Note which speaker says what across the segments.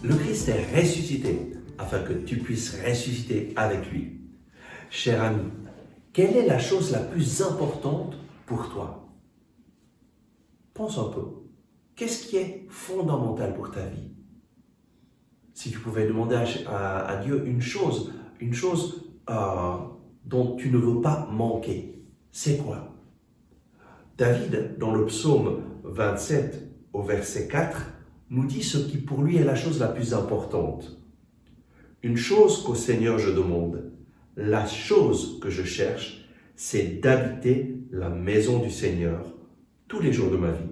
Speaker 1: Le Christ est ressuscité afin que tu puisses ressusciter avec lui. Cher ami, quelle est la chose la plus importante pour toi? Pense un peu. Qu'est-ce qui est fondamental pour ta vie? Si tu pouvais demander à Dieu une chose dont tu ne veux pas manquer, c'est quoi? David, dans le psaume 27 au verset 4, nous dit ce qui pour lui est la chose la plus importante. Une chose qu'au Seigneur je demande, la chose que je cherche, c'est d'habiter la maison du Seigneur tous les jours de ma vie,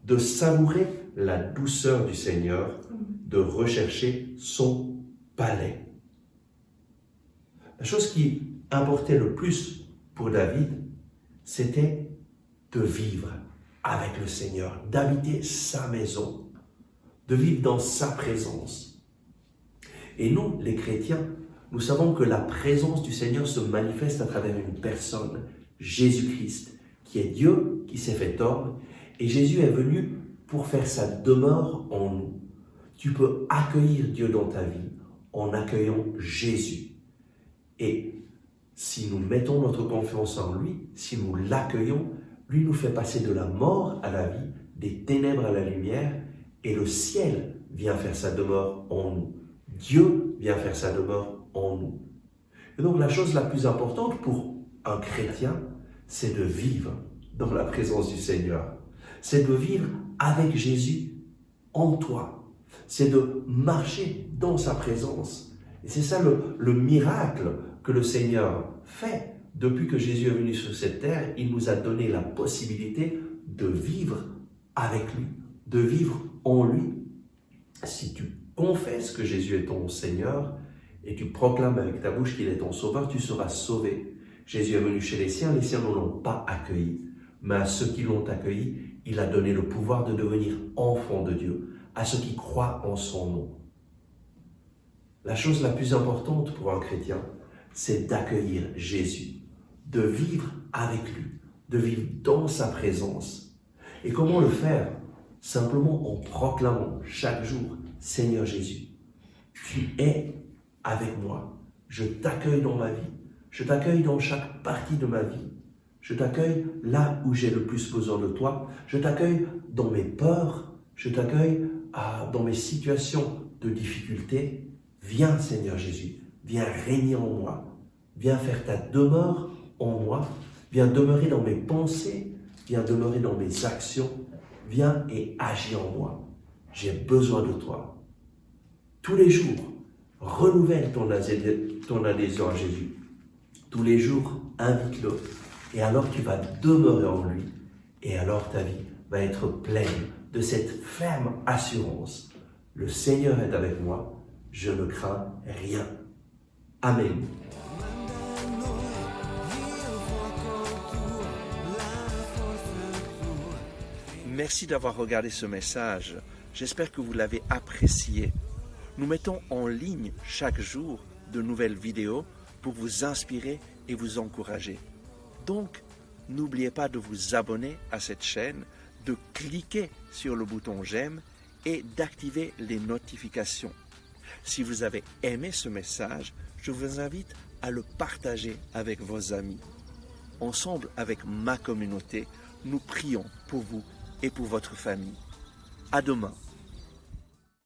Speaker 1: de savourer la douceur du Seigneur, de rechercher son palais. La chose qui importait le plus pour David, c'était de vivre avec le Seigneur, d'habiter sa maison, de vivre dans sa présence. Et nous, les chrétiens, nous savons que la présence du Seigneur se manifeste à travers une personne, Jésus-Christ, qui est Dieu, qui s'est fait homme, et Jésus est venu pour faire sa demeure en nous. Tu peux accueillir Dieu dans ta vie en accueillant Jésus. Et si nous mettons notre confiance en lui, si nous l'accueillons, lui nous fait passer de la mort à la vie, des ténèbres à la lumière, et le ciel vient faire sa demeure en nous. Dieu vient faire sa demeure en nous. Et donc la chose la plus importante pour un chrétien, c'est de vivre dans la présence du Seigneur. C'est de vivre avec Jésus en toi. C'est de marcher dans sa présence. Et c'est ça le miracle que le Seigneur fait. Depuis que Jésus est venu sur cette terre, il nous a donné la possibilité de vivre avec lui, de vivre en lui. Si tu confesses que Jésus est ton Seigneur et tu proclames avec ta bouche qu'il est ton Sauveur, tu seras sauvé. Jésus est venu chez les siens ne l'ont pas accueilli. Mais à ceux qui l'ont accueilli, il a donné le pouvoir de devenir enfants de Dieu, à ceux qui croient en son nom. La chose la plus importante pour un chrétien, c'est d'accueillir Jésus, de vivre avec lui, de vivre dans sa présence. Et comment le faire? Simplement en proclamant chaque jour, Seigneur Jésus, tu es avec moi, je t'accueille dans ma vie, je t'accueille dans chaque partie de ma vie, je t'accueille là où j'ai le plus besoin de toi, je t'accueille dans mes peurs, je t'accueille dans mes situations de difficulté. Viens Seigneur Jésus, viens régner en moi, viens faire ta demeure en moi, viens demeurer dans mes pensées, viens demeurer dans mes actions, viens et agis en moi. J'ai besoin de toi. Tous les jours, renouvelle ton adhésion à Jésus. Tous les jours, invite-le. Et alors tu vas demeurer en lui. Et alors ta vie va être pleine de cette ferme assurance. Le Seigneur est avec moi, je ne crains rien. Amen.
Speaker 2: Merci d'avoir regardé ce message. J'espère que vous l'avez apprécié. Nous mettons en ligne chaque jour de nouvelles vidéos pour vous inspirer et vous encourager. Donc, n'oubliez pas de vous abonner à cette chaîne, de cliquer sur le bouton j'aime et d'activer les notifications. Si vous avez aimé ce message, je vous invite à le partager avec vos amis. Ensemble avec ma communauté, nous prions pour vous et pour votre famille. À demain.